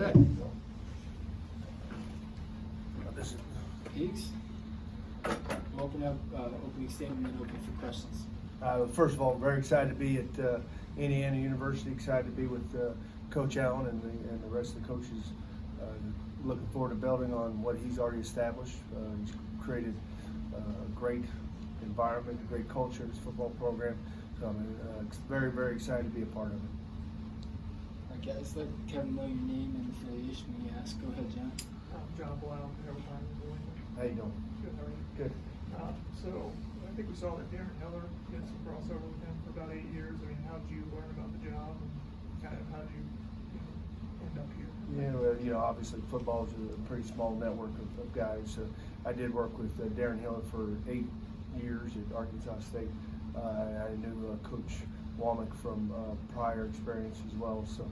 ahead. Peaks, we'll open up opening statement and open for questions. First of all, very excited to be at Indiana University. Excited to be with Coach Allen and the rest of the coaches. Looking forward to building on what he's already established. He's created a great environment, a great culture in his football program. So I'm very, very excited to be a part of it. All right, guys, let Kevin know your name and affiliation when you ask. Go ahead, John. John Blount, Everton, New England. How you doing? Good, how are you? Good. So I think we saw that Darren Heller did some crossover with him for about 8 years. I mean, how did you learn about the job and kind of how did you end up here? Yeah, well, obviously football is a pretty small network of guys. I did work with Darren Hiller for 8 years at Arkansas State. I knew Coach Womack from prior experience as well. So,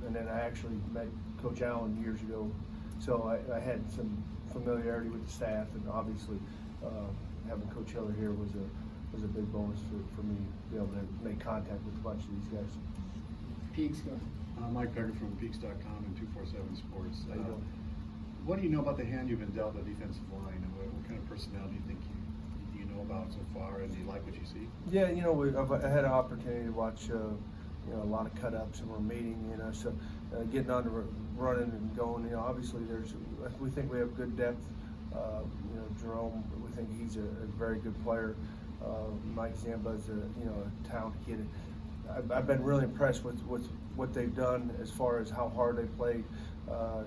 and then I actually met Coach Allen years ago. So I had some familiarity with the staff, and obviously having Coach Hiller here was a big bonus for me to be able to make contact with a bunch of these guys. Peaks, go. Mike Becker from Peaks.com and 247 Sports. How you doing? What do you know about the hand you've been dealt at the defensive line, and what kind of personnel do you think you know about so far, and do you like what you see? Yeah, I had an opportunity to watch a lot of cut-ups, and we're meeting, so getting on to running and going, obviously we think we have good depth. Jerome, we think he's a very good player. Mike Zamba's a talented kid. I've been really impressed with what they've done as far as how hard they played.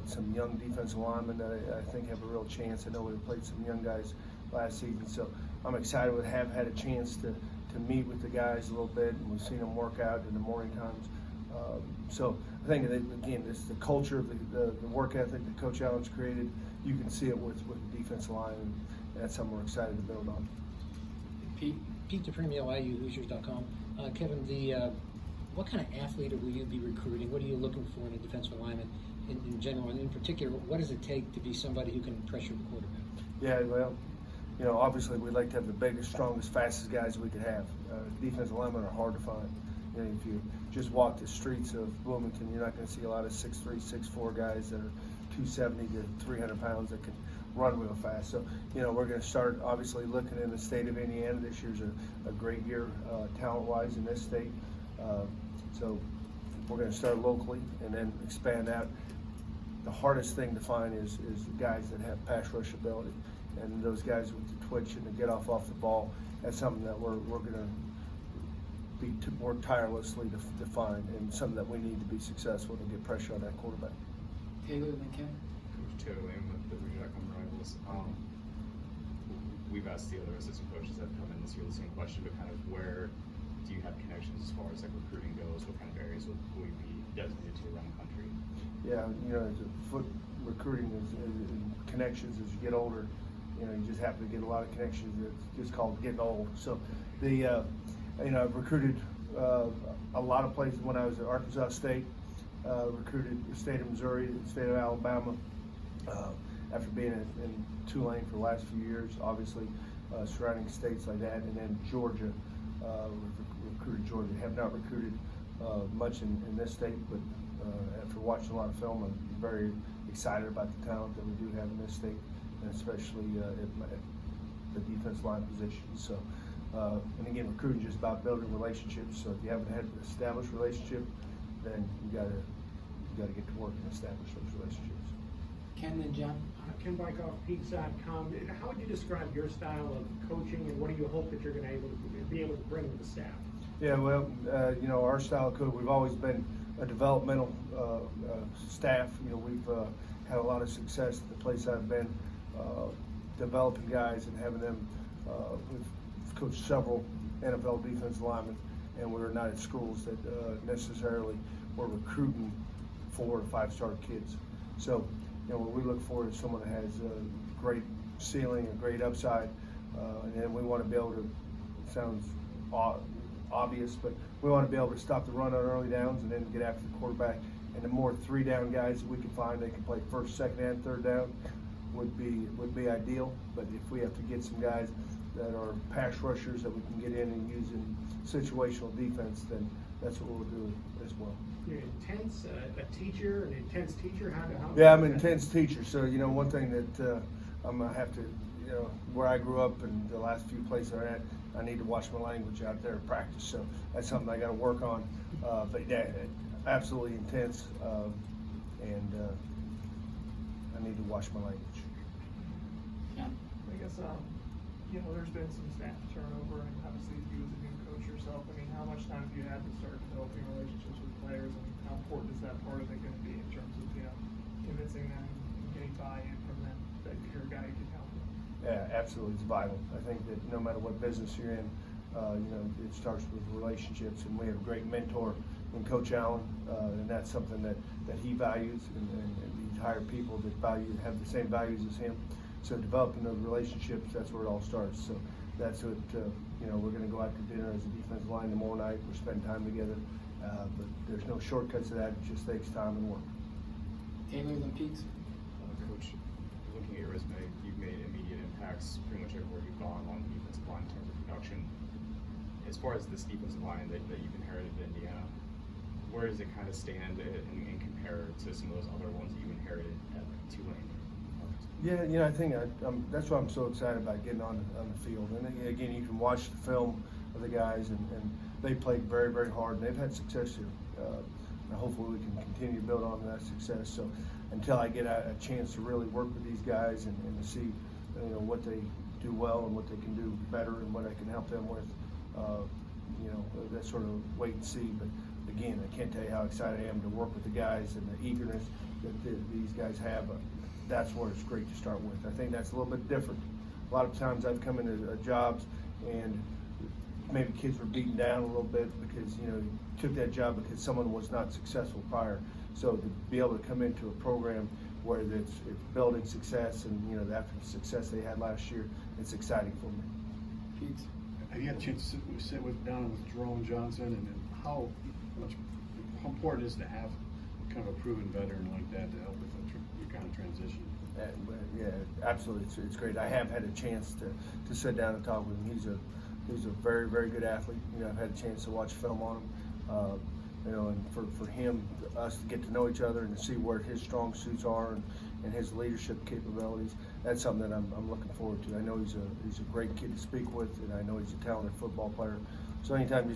Some young defensive linemen that I think have a real chance. I know we played some young guys last season, so I'm excited to have had a chance to meet with the guys a little bit, and we've seen them work out in the morning times. So I think that, again, it's the culture of the work ethic that Coach Allen's created. You can see it with the defensive line, and that's something we're excited to build on. Pete. Pete DePremio, IUHoosiers.com. Kevin, what kind of athlete will you be recruiting? What are you looking for in a defensive lineman in general, and in particular, what does it take to be somebody who can pressure the quarterback? Yeah, well, obviously we'd like to have the biggest, strongest, fastest guys we could have. Defensive linemen are hard to find. If you just walk the streets of Bloomington, you're not going to see a lot of 6'3", 6'4" guys that are 270 to 300 pounds that can run real fast. So, we're going to start obviously looking in the state of Indiana. This year's a great year talent-wise in this state. So we're going to start locally and then expand out. The hardest thing to find is guys that have pass rush ability, and those guys with the twitch and the get off the ball. That's something that we're going to be work tirelessly to find, and something that we need to be successful to get pressure on that quarterback. Taylor Lincoln. Coach Taylor Lane with the Rouge.com Rivals. We've asked the other assistant coaches that have come in this year the same question, but kind of where do you have connections as far as like recruiting goes? What kind of areas will you be designated to around the country? Yeah, foot recruiting is connections as you get older. You just happen to get a lot of connections. It's just called getting old. So I've recruited a lot of places when I was at Arkansas State. Recruited the state of Missouri, the state of Alabama. After being in Tulane for the last few years, obviously surrounding states like that, and then Georgia. Recruited Georgia. Have not recruited much in this state, but after watching a lot of film, I'm very excited about the talent that we do have in this state, and especially at the defense line position. So, and again, recruiting is just about building relationships. So if you haven't had an established relationship, then you gotta get to work and establish those relationships. Ken and John. Ken Bykoff, Peaks.com. How would you describe your style of coaching, and what do you hope that you're going to be able to bring to the staff? Yeah, well, our style of coach, we've always been a developmental staff. We've had a lot of success at the place I've been, developing guys and having them. We've coached several NFL defensive linemen, and we're not at schools that necessarily were recruiting 4 or 5-star kids. So, what we look for is someone that has a great ceiling, a great upside, and then we want to be able to, it sounds obvious, but we want to be able to stop the run on early downs and then get after the quarterback. And the more 3-down guys that we can find, they can play first, second, and third down, would be ideal. But if we have to get some guys that are pass rushers that we can get in and use in situational defense, then that's what we'll do as well. You're intense, a teacher, an intense teacher, how? Yeah, I'm an intense teacher, so you know, one thing that I'm gonna have to, you know, where I grew up and the last few places I'm at, I need to watch my language out there in practice. So that's something I got to work on. But yeah, absolutely intense, and I need to watch my language. Yeah. I guess, you know, there's been some staff turnover, and obviously you as a new coach yourself, I mean, how much time have you had to start developing relationships with players, and how important is that part of it going to be in terms of, you know, convincing them and getting buy-in from them that you're a guy who can help them? Yeah, absolutely, it's vital. I think that no matter what business you're in, you know, it starts with relationships, and we have a great mentor in Coach Allen, and that's something that he values, and we hire people that have the same values as him. So developing those relationships, that's where it all starts. So that's what, you know, we're going to go out to dinner as a defensive line tomorrow night. We're spending time together, but there's no shortcuts to that. It just takes time and work. Taylor, then Peaks. Coach, looking at your resume, you've made immediate impacts pretty much everywhere you've gone on the defensive line in terms of production. As far as this defensive line that you've inherited in Indiana, where does it kind of stand and compare to some of those other ones that you inherited at Tulane? Yeah, you know, I think that's why I'm so excited about getting on the field. And again, you can watch the film of the guys, and they played very, very hard, and they've had success here. And hopefully we can continue to build on that success. So until I get a chance to really work with these guys and to see, you know, what they do well and what they can do better and what I can help them with, you know, that's sort of wait and see. But again, I can't tell you how excited I am to work with the guys and the eagerness that these guys have. That's where it's great to start with. I think that's a little bit different. A lot of times I've come into jobs and maybe kids were beaten down a little bit because, you know, you took that job because someone was not successful prior. So to be able to come into a program where it's building success, and, you know, after the success they had last year, it's exciting for me. Peaks. Have you had a chance to sit down with Jerome Johnson, and how important is it to have kind of a proven veteran like that to help with your kind of transition? Yeah, absolutely. It's great. I have had a chance to sit down and talk with him. He's a very, very good athlete. You know, I've had a chance to watch film on him. You know, and for him, us to get to know each other and to see where his strong suits are and his leadership capabilities, that's something that I'm looking forward to. I know he's a great kid to speak with, and I know he's a talented football player. So anytime you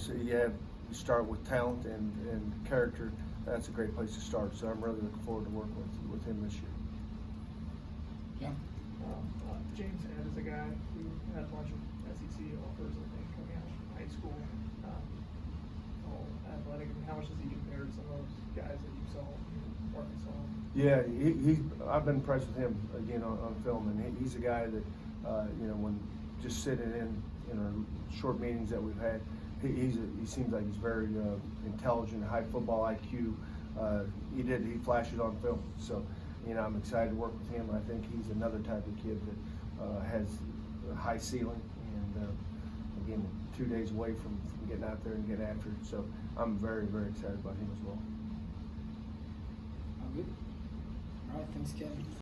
start with talent and character, that's a great place to start. So I'm really looking forward to working with him this year. Yeah. James Head is a guy who had a bunch of SEC offers, I think, coming out from high school. All athletic. I mean, how much does he compare to some of those guys that you saw in Arkansas? Yeah, I've been impressed with him again on film, and he's a guy that, you know, when just sitting in our short meetings that we've had, he seems like he's very intelligent, high football IQ. He flashes on film. So, you know, I'm excited to work with him. I think he's another type of kid that has a high ceiling, and again, 2 days away from getting out there and getting after it. So I'm very, very excited about him as well. All good. All right. Thanks, Kevin.